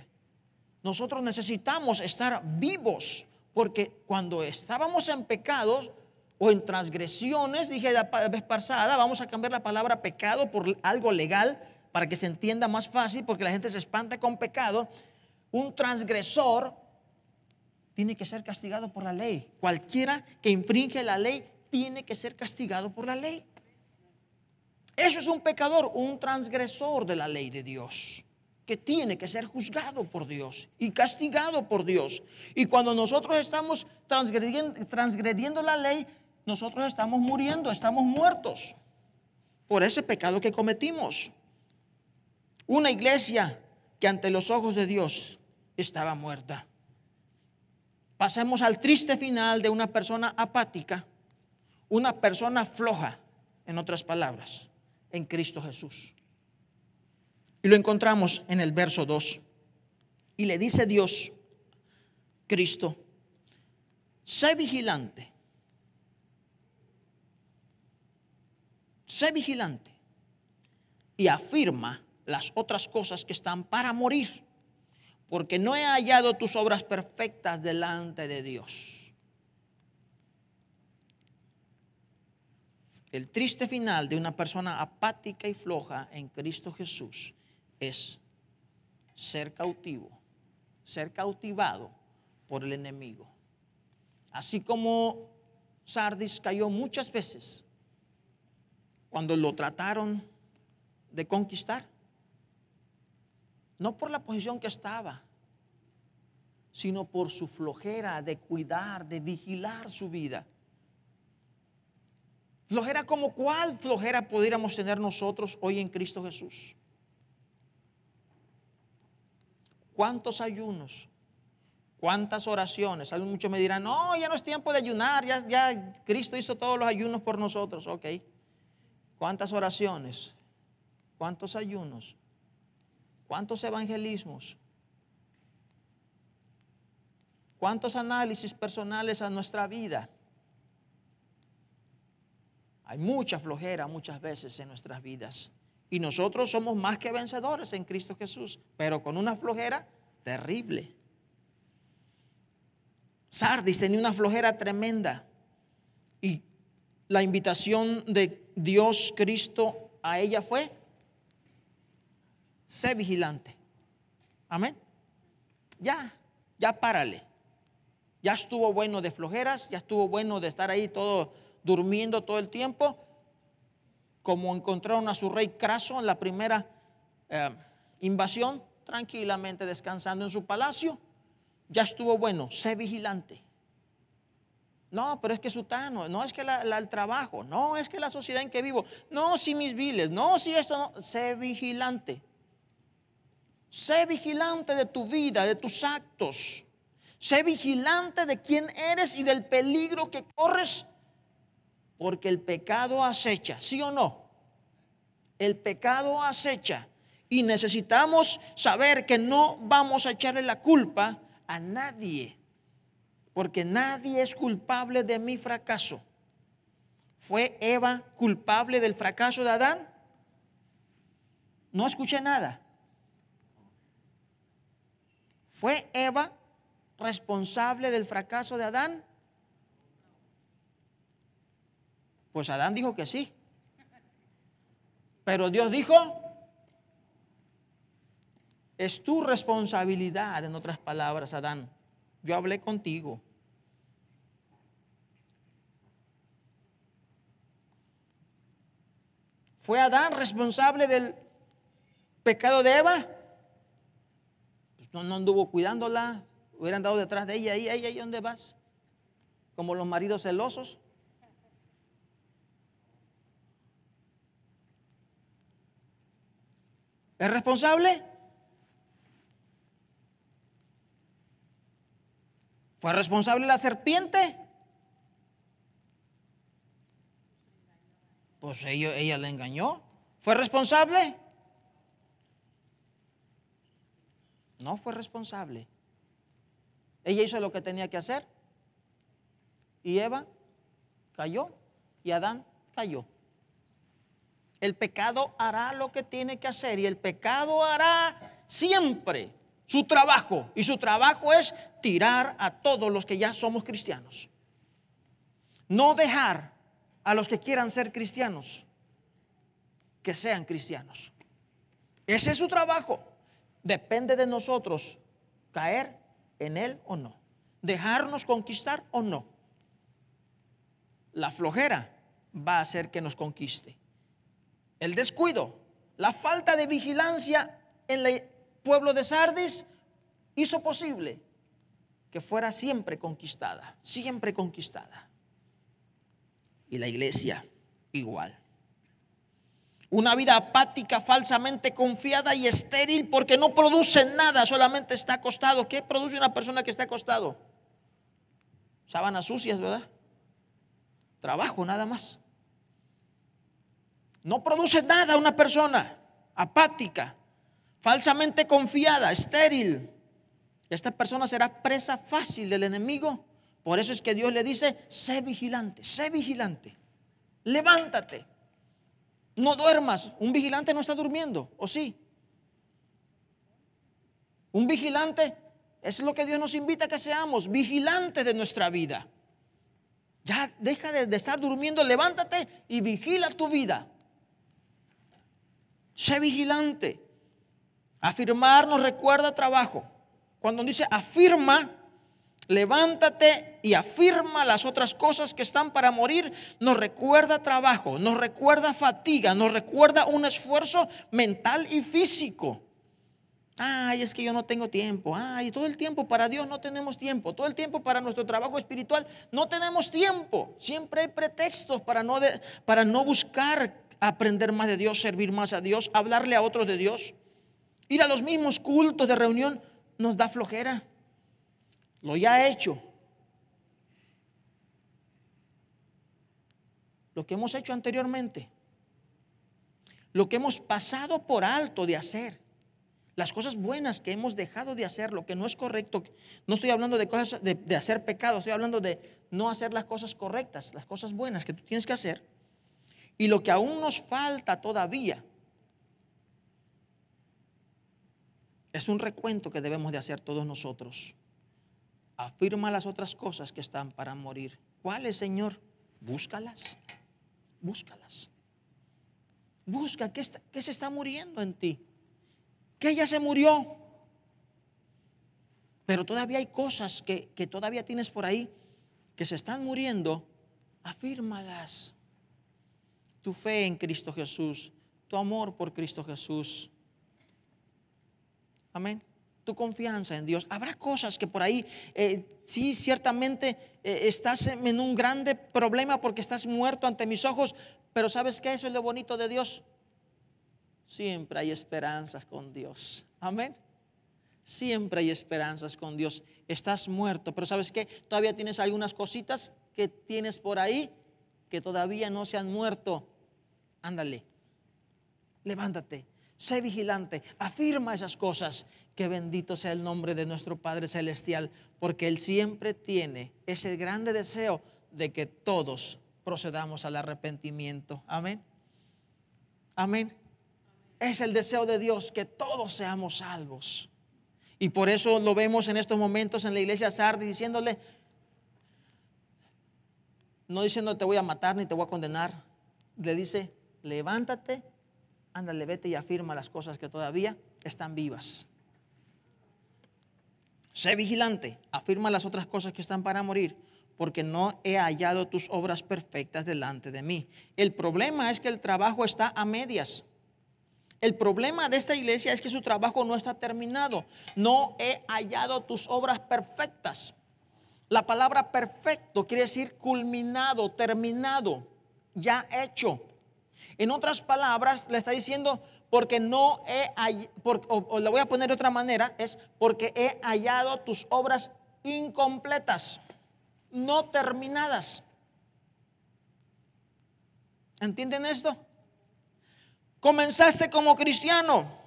Nosotros necesitamos estar vivos, porque cuando estábamos en pecados o en transgresiones, dije la vez pasada, vamos a cambiar la palabra pecado por algo legal para que se entienda más fácil, porque la gente se espanta con pecado. Un transgresor tiene que ser castigado por la ley. Cualquiera que infringe la ley tiene que ser castigado por la ley. Eso es un pecador, un transgresor de la ley de Dios, que tiene que ser juzgado por Dios y castigado por Dios. Y cuando nosotros estamos transgrediendo la ley, nosotros estamos muriendo, estamos muertos por ese pecado que cometimos. Una iglesia que ante los ojos de Dios estaba muerta. Pasemos al triste final de una persona apática, una persona floja, en otras palabras, en Cristo Jesús. Y lo encontramos en el verso 2. Y le dice Dios, Cristo: sé vigilante y afirma las otras cosas que están para morir, porque no he hallado tus obras perfectas delante de Dios. El triste final de una persona apática y floja en Cristo Jesús es ser cautivo, ser cautivado por el enemigo. Así como Sardis cayó muchas veces cuando lo trataron de conquistar, no por la posición que estaba, sino por su flojera de cuidar, de vigilar su vida. Flojera como cuál flojera pudiéramos tener nosotros hoy en Cristo Jesús. ¿Cuántos ayunos? ¿Cuántas oraciones? Muchos me dirán, no, ya no es tiempo de ayunar, ya Cristo hizo todos los ayunos por nosotros. Ok. ¿Cuántas oraciones? ¿Cuántos ayunos? ¿Cuántos evangelismos? ¿Cuántos análisis personales a nuestra vida? Hay mucha flojera muchas veces en nuestras vidas. Y nosotros somos más que vencedores en Cristo Jesús, pero con una flojera terrible. Sardis tenía una flojera tremenda. Y la invitación de Dios Cristo a ella fue: sé vigilante. Amén. Ya párale. Ya estuvo bueno de flojeras, ya estuvo bueno de estar ahí todo durmiendo todo el tiempo, como encontraron a su rey Craso en la primera invasión, tranquilamente descansando en su palacio. Ya estuvo bueno, sé vigilante. No, pero es que sutano, no es que el trabajo, no es que la sociedad en que vivo, no si mis biles, no si esto, no, sé vigilante. Sé vigilante de tu vida, de tus actos. Sé vigilante de quién eres y del peligro que corres, porque el pecado acecha, ¿sí o no? El pecado acecha y necesitamos saber que no vamos a echarle la culpa a nadie, porque nadie es culpable de mi fracaso. ¿Fue Eva culpable del fracaso de Adán? No escuché nada. ¿Fue Eva responsable del fracaso de Adán? Pues Adán dijo que sí. Pero Dios dijo, es tu responsabilidad, en otras palabras, Adán. Yo hablé contigo. ¿Fue Adán responsable del pecado de Eva? Pues no anduvo cuidándola. Hubieran andado detrás de ella. ¿Ahí dónde vas? Como los maridos celosos. ¿Es responsable? ¿Fue responsable la serpiente? Pues ella le engañó. ¿Fue responsable? No fue responsable. Ella hizo lo que tenía que hacer. Y Eva cayó y Adán cayó. El pecado hará lo que tiene que hacer y el pecado hará siempre su trabajo. Y su trabajo es tirar a todos los que ya somos cristianos. No dejar a los que quieran ser cristianos que sean cristianos. Ese es su trabajo. Depende de nosotros caer en él o no. Dejarnos conquistar o no. La flojera va a hacer que nos conquiste. El descuido, la falta de vigilancia en el pueblo de Sardis hizo posible que fuera siempre conquistada, siempre conquistada. Y la iglesia igual. Una vida apática, falsamente confiada y estéril porque no produce nada, solamente está acostado. ¿Qué produce una persona que está acostado? Sábanas sucias, ¿verdad? Trabajo nada más. No produce nada una persona apática, falsamente confiada, estéril. Esta persona será presa fácil del enemigo. Por eso es que Dios le dice, sé vigilante, levántate, no duermas. Un vigilante no está durmiendo, ¿o sí? Un vigilante es lo que Dios nos invita a que seamos, vigilantes de nuestra vida. Ya deja de estar durmiendo, levántate y vigila tu vida. Sé vigilante. Afirmar nos recuerda trabajo. Cuando dice afirma, levántate y afirma las otras cosas que están para morir, nos recuerda trabajo, nos recuerda fatiga, nos recuerda un esfuerzo mental y físico. Ay, es que yo no tengo tiempo. Ay, todo el tiempo para Dios no tenemos tiempo. Todo el tiempo para nuestro trabajo espiritual no tenemos tiempo. Siempre hay pretextos para no buscar aprender más de Dios, servir más a Dios, hablarle a otros de Dios. Ir a los mismos cultos de reunión nos da flojera. Lo ya hecho. Lo que hemos hecho anteriormente. Lo que hemos pasado por alto de hacer. Las cosas buenas que hemos dejado de hacer, lo que no es correcto. No estoy hablando de cosas de hacer pecado, estoy hablando de no hacer las cosas correctas, las cosas buenas que tú tienes que hacer. Y lo que aún nos falta todavía es un recuento que debemos de hacer todos nosotros. Afirma las otras cosas que están para morir. ¿Cuáles, Señor? Búscalas. Búscalas. Busca qué se está muriendo en ti. Que ya se murió. Pero todavía hay cosas que todavía tienes por ahí que se están muriendo. Afírmalas. Tu fe en Cristo Jesús. Tu amor por Cristo Jesús. Amén. Tu confianza en Dios. Habrá cosas que por ahí, sí, ciertamente estás en un grande problema porque estás muerto ante mis ojos. Pero ¿sabes qué? Eso es lo bonito de Dios. Siempre hay esperanzas con Dios. Amén. Siempre hay esperanzas con Dios. Estás muerto, pero ¿sabes qué? Todavía tienes algunas cositas que tienes por ahí que todavía no se han muerto. Ándale. Levántate. Sé vigilante. Afirma esas cosas. Que bendito sea el nombre de nuestro Padre Celestial, porque Él siempre tiene ese grande deseo de que todos procedamos al arrepentimiento. Amén. Amén. Es el deseo de Dios que todos seamos salvos. Y por eso lo vemos en estos momentos en la iglesia Sardis diciéndole, no diciendo te voy a matar ni te voy a condenar. Le dice, levántate, ándale, vete y afirma las cosas que todavía están vivas. Sé vigilante, afirma las otras cosas que están para morir, porque no he hallado tus obras perfectas delante de mí. El problema es que el trabajo está a medias. El problema de esta iglesia es que su trabajo no está terminado. No he hallado tus obras perfectas. La palabra perfecto quiere decir culminado, terminado, ya hecho. En otras palabras, le está diciendo, porque no he hallado, o le voy a poner de otra manera, es porque he hallado tus obras incompletas, no terminadas. ¿Entienden esto? Comenzaste como cristiano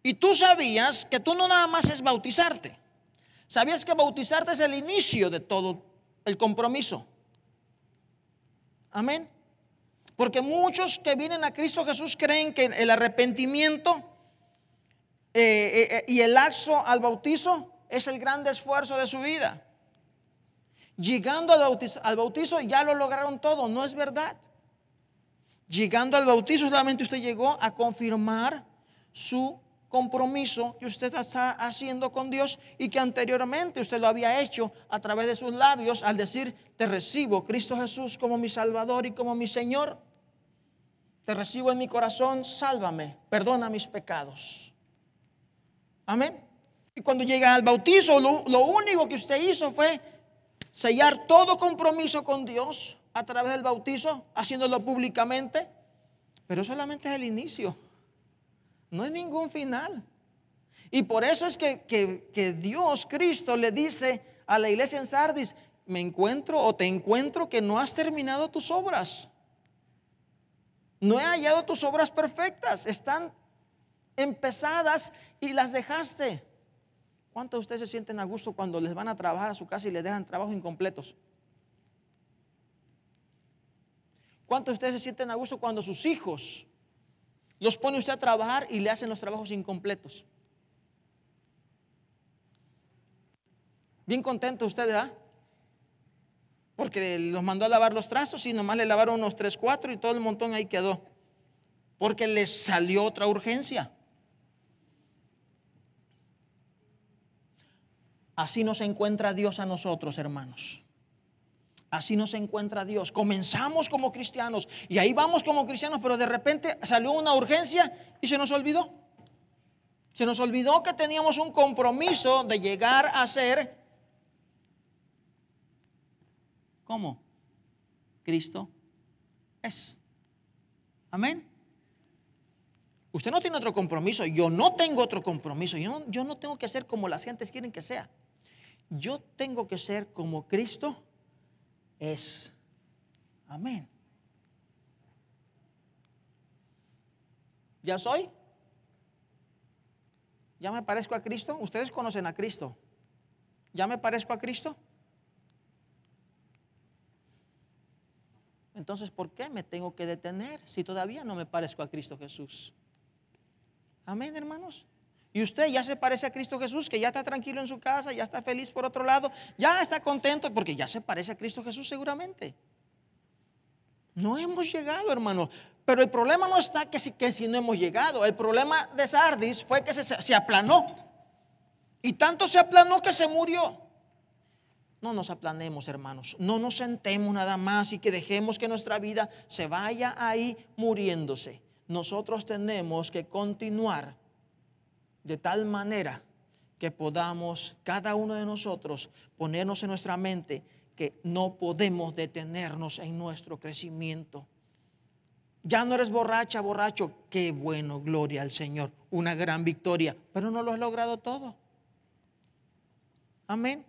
y tú sabías que tú no nada más es bautizarte. Sabías que bautizarte es el inicio de todo el compromiso. Amén. Porque muchos que vienen a Cristo Jesús creen que el arrepentimiento y el acto al bautizo es el gran esfuerzo de su vida. Llegando al bautizo ya lo lograron todo. No es verdad. Llegando al bautizo solamente usted llegó a confirmar su compromiso que usted está haciendo con Dios y que anteriormente usted lo había hecho a través de sus labios al decir, te recibo Cristo Jesús como mi Salvador y como mi Señor. Te recibo en mi corazón, sálvame, perdona mis pecados. Amén. Y cuando llega al bautizo, lo único que usted hizo fue sellar todo compromiso con Dios a través del bautizo, haciéndolo públicamente. Pero solamente es el inicio. No es ningún final. Y por eso es que Dios, Cristo, le dice a la iglesia en Sardis, me encuentro o te encuentro que no has terminado tus obras. No he hallado tus obras perfectas. Están empezadas y las dejaste. ¿Cuántos de ustedes se sienten a gusto cuando les van a trabajar a su casa y les dejan trabajos incompletos? ¿Cuántos de ustedes se sienten a gusto cuando sus hijos los pone usted a trabajar y le hacen los trabajos incompletos? Bien contentos ustedes, ¿ah? Porque los mandó a lavar los trastos y nomás le lavaron unos 3, 4 y todo el montón ahí quedó. Porque les salió otra urgencia. Así nos encuentra Dios a nosotros, hermanos. Así nos encuentra Dios. Comenzamos como cristianos y ahí vamos como cristianos, pero de repente salió una urgencia y se nos olvidó. Se nos olvidó que teníamos un compromiso de llegar a ser, ¿cómo? Cristo es. Amén. Usted no tiene otro compromiso. Yo no tengo otro compromiso. Yo no tengo que ser como las gentes quieren que sea. Yo tengo que ser como Cristo es. Amén. ¿Ya soy? ¿Ya me parezco a Cristo? Ustedes conocen a Cristo. ¿Ya me parezco a Cristo? Entonces, ¿por qué me tengo que detener si todavía no me parezco a Cristo Jesús? Amén, hermanos. Y usted ya se parece a Cristo Jesús, que ya está tranquilo en su casa, ya está feliz por otro lado, ya está contento porque ya se parece a Cristo Jesús seguramente. No hemos llegado, hermano. Pero el problema no está que si no hemos llegado. El problema de Sardis fue que se aplanó. Y tanto se aplanó que se murió. No nos aplanemos, hermanos. No nos sentemos nada más y que dejemos que nuestra vida se vaya ahí muriéndose. Nosotros tenemos que continuar de tal manera que podamos, cada uno de nosotros, ponernos en nuestra mente que no podemos detenernos en nuestro crecimiento. Ya no eres borracha, borracho. Qué bueno, gloria al Señor. Una gran victoria, pero no lo has logrado todo. Amén.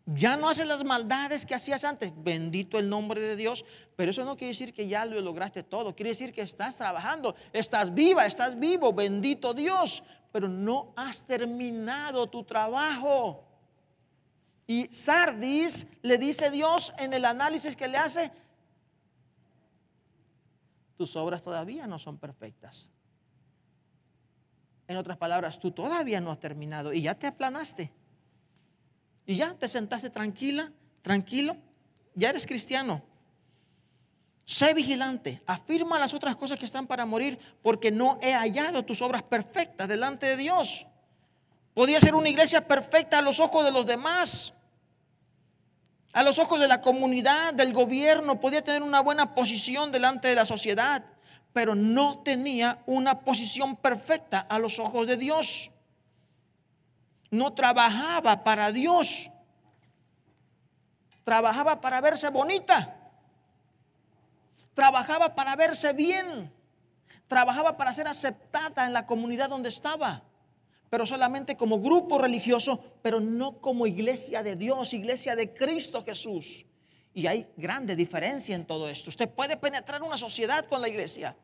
Ya no haces las maldades que hacías antes. Bendito el nombre de Dios. Pero eso no quiere decir que ya lo lograste todo. Quiere decir que estás trabajando, estás viva, estás vivo. Bendito Dios. Pero no has terminado tu trabajo. Y Sardis le dice Dios en el análisis que le hace: tus obras todavía no son perfectas. En otras palabras, tú todavía no has terminado y ya te aplanaste. Y ya te sentaste tranquila, tranquilo, ya eres cristiano. Sé vigilante, afirma las otras cosas que están para morir, porque no he hallado tus obras perfectas delante de Dios. Podía ser una iglesia perfecta a los ojos de los demás, a los ojos de la comunidad, del gobierno. Podía tener una buena posición delante de la sociedad, pero no tenía una posición perfecta a los ojos de Dios. No trabajaba para Dios. Trabajaba para verse bonita. Trabajaba para verse bien. Trabajaba para ser aceptada en la comunidad donde estaba. Pero solamente como grupo religioso, pero no como iglesia de Dios, iglesia de Cristo Jesús. Y hay grande diferencia en todo esto. Usted puede penetrar una sociedad con la iglesia,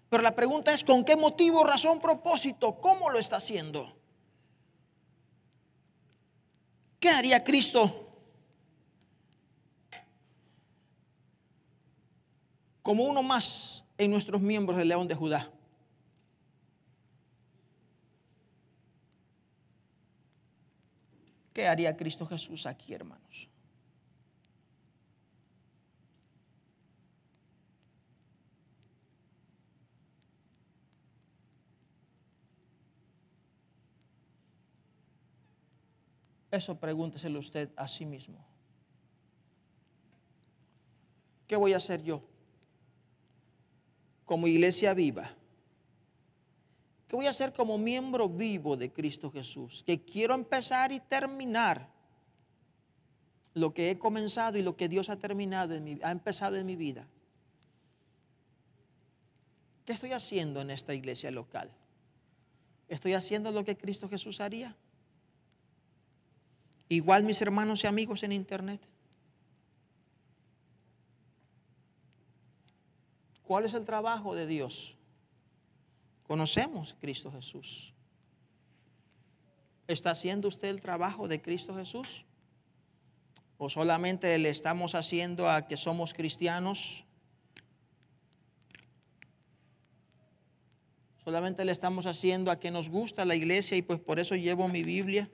pero la pregunta es: ¿con qué motivo, razón, propósito? ¿Cómo lo está haciendo? ¿Qué haría Cristo como uno más en nuestros miembros del León de Judá? ¿Qué haría Cristo Jesús aquí, hermanos? Eso pregúnteselo usted a sí mismo. ¿Qué voy a hacer yo como iglesia viva? ¿Qué voy a hacer como miembro vivo de Cristo Jesús? Que quiero empezar y terminar lo que he comenzado y lo que Dios ha empezado en mi vida. ¿Qué estoy haciendo en esta iglesia local? ¿Estoy haciendo lo que Cristo Jesús haría? Igual mis hermanos y amigos en internet. ¿Cuál es el trabajo de Dios? Conocemos a Cristo Jesús. ¿Está haciendo usted el trabajo de Cristo Jesús? ¿O solamente le estamos haciendo a que somos cristianos? Solamente le estamos haciendo a que nos gusta la iglesia y pues por eso llevo mi Biblia.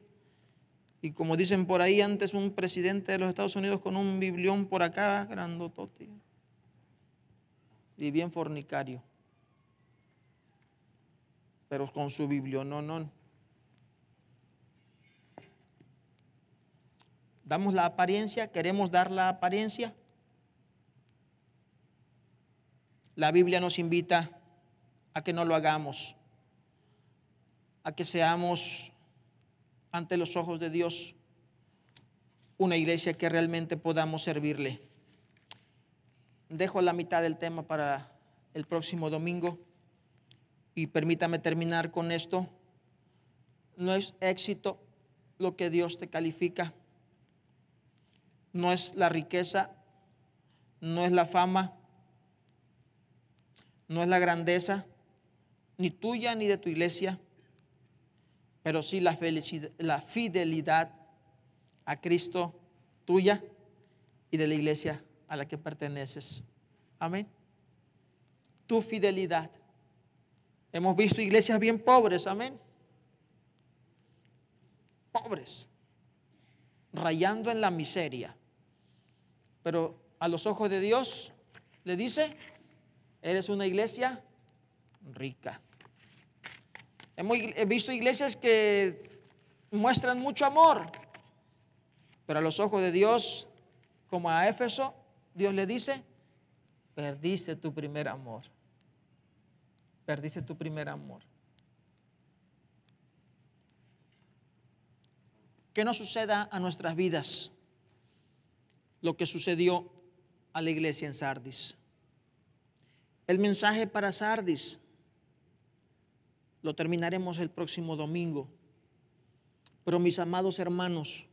Y como dicen por ahí, antes un presidente de los Estados Unidos con un biblión por acá, grandotote, y bien fornicario, pero con su biblión, no. ¿Damos la apariencia? ¿Queremos dar la apariencia? La Biblia nos invita a que no lo hagamos, a que seamos ante los ojos de Dios una iglesia que realmente podamos servirle. Dejo la mitad del tema para el próximo domingo y permítame terminar con esto. No es éxito lo que Dios te califica, no es la riqueza, no es la fama, no es la grandeza, ni tuya ni de tu iglesia, pero sí la fidelidad a Cristo tuya y de la iglesia a la que perteneces. Amén. Tu fidelidad. Hemos visto iglesias bien pobres, amén. Pobres, rayando en la miseria. Pero a los ojos de Dios le dice, eres una iglesia rica. He visto iglesias que muestran mucho amor, pero a los ojos de Dios, como a Éfeso, Dios le dice, perdiste tu primer amor. Perdiste tu primer amor. Que no suceda a nuestras vidas lo que sucedió a la iglesia en Sardis. El mensaje para Sardis lo terminaremos el próximo domingo. Pero mis amados hermanos,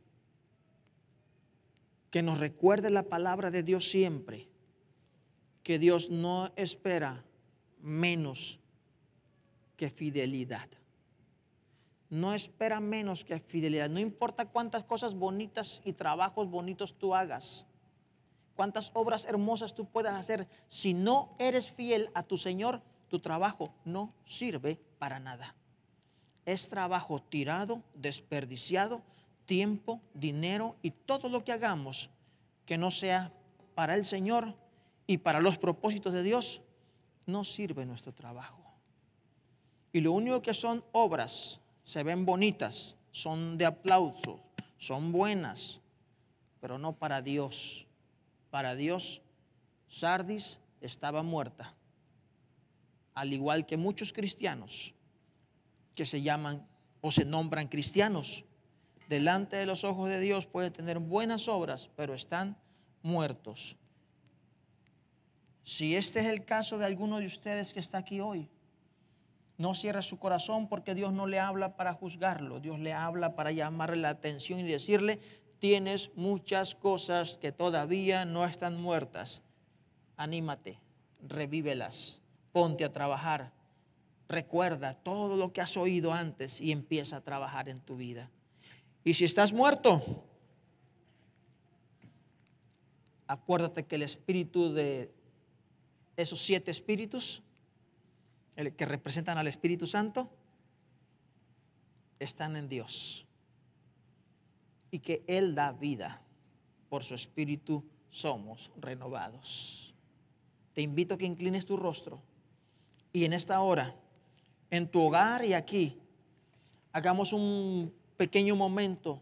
que nos recuerde la palabra de Dios siempre, que Dios no espera menos que fidelidad. No espera menos que fidelidad. No importa cuántas cosas bonitas y trabajos bonitos tú hagas, cuántas obras hermosas tú puedas hacer, si no eres fiel a tu Señor, tu trabajo no sirve para nada. Es trabajo tirado, desperdiciado, tiempo, dinero y todo lo que hagamos que no sea para el Señor y para los propósitos de Dios, no sirve nuestro trabajo. Y lo único que son obras, se ven bonitas, son de aplauso, son buenas, pero no para Dios. Para Dios, Sardis estaba muerta, al igual que muchos cristianos que se llaman o se nombran cristianos. Delante de los ojos de Dios pueden tener buenas obras, pero están muertos. Si este es el caso de alguno de ustedes que está aquí hoy, no cierre su corazón, porque Dios no le habla para juzgarlo. Dios le habla para llamarle la atención y decirle, tienes muchas cosas que todavía no están muertas. Anímate, revívelas, ponte a trabajar. Recuerda todo lo que has oído antes y empieza a trabajar en tu vida. Y si estás muerto, acuérdate que el espíritu de esos 7 espíritus, el que representan al Espíritu Santo, están en Dios. Y que Él da vida. Por su Espíritu somos renovados. Te invito a que inclines tu rostro. Y en esta hora, en tu hogar y aquí, hagamos un pequeño momento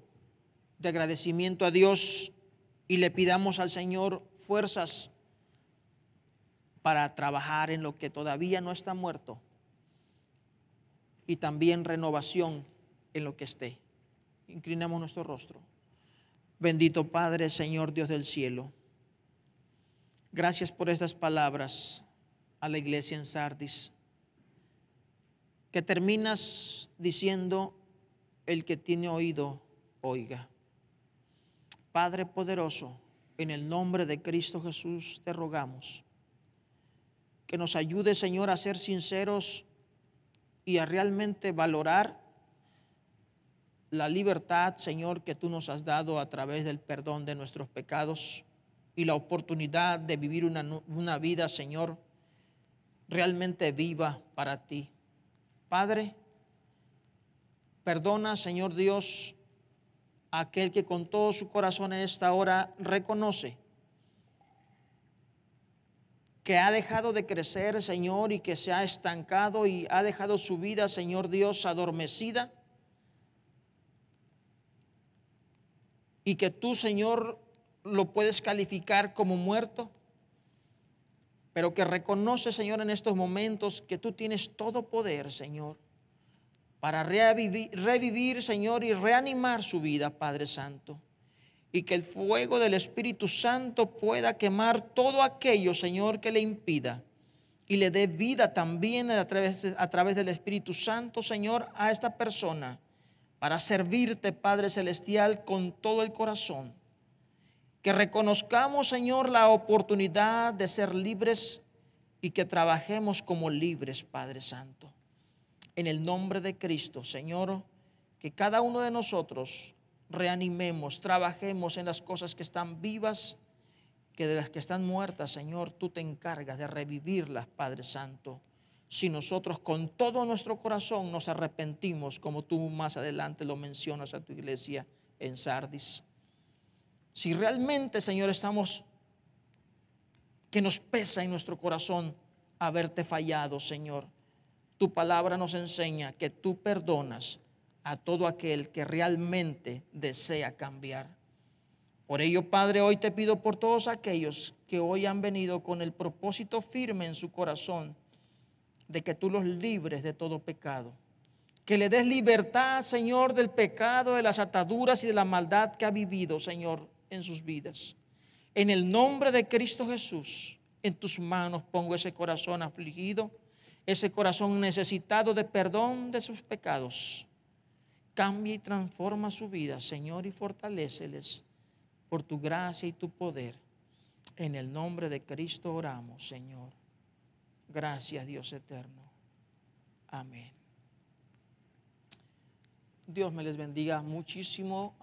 de agradecimiento a Dios y le pidamos al Señor fuerzas para trabajar en lo que todavía no está muerto y también renovación en lo que esté. Inclinamos nuestro rostro. Bendito Padre, Señor Dios del cielo, gracias por estas palabras a la iglesia en Sardis, que terminas diciendo, el que tiene oído, oiga. Padre poderoso, en el nombre de Cristo Jesús te rogamos que nos ayude, Señor, a ser sinceros y a realmente valorar la libertad, Señor, que tú nos has dado a través del perdón de nuestros pecados y la oportunidad de vivir una vida, Señor, realmente viva para ti. Padre, perdona, Señor Dios, a aquel que con todo su corazón en esta hora reconoce que ha dejado de crecer, Señor, y que se ha estancado y ha dejado su vida, Señor Dios, adormecida. y que tú, Señor, lo puedes calificar como muerto, pero que reconoce, Señor, en estos momentos que tú tienes todo poder, Señor, para revivir, Señor, y reanimar su vida, Padre Santo. Y que el fuego del Espíritu Santo pueda quemar todo aquello, Señor, que le impida. Y le dé vida también a través del Espíritu Santo, Señor, a esta persona, para servirte, Padre Celestial, con todo el corazón. Que reconozcamos, Señor, la oportunidad de ser libres y que trabajemos como libres, Padre Santo. En el nombre de Cristo, Señor, que cada uno de nosotros reanimemos, trabajemos en las cosas que están vivas, que de las que están muertas, Señor, tú te encargas de revivirlas, Padre Santo. Si nosotros con todo nuestro corazón nos arrepentimos, como tú más adelante lo mencionas a tu iglesia en Sardis. Si realmente, Señor, que nos pesa en nuestro corazón haberte fallado, Señor, tu palabra nos enseña que tú perdonas a todo aquel que realmente desea cambiar. Por ello, Padre, hoy te pido por todos aquellos que hoy han venido con el propósito firme en su corazón de que tú los libres de todo pecado. Que le des libertad, Señor, del pecado, de las ataduras y de la maldad que ha vivido, Señor, en sus vidas. En el nombre de Cristo Jesús, en tus manos pongo ese corazón afligido, ese corazón necesitado de perdón de sus pecados. Cambia y transforma su vida, Señor, y fortaléceles por tu gracia y tu poder. En el nombre de Cristo oramos, Señor. Gracias, Dios eterno. Amén. Dios me les bendiga muchísimo.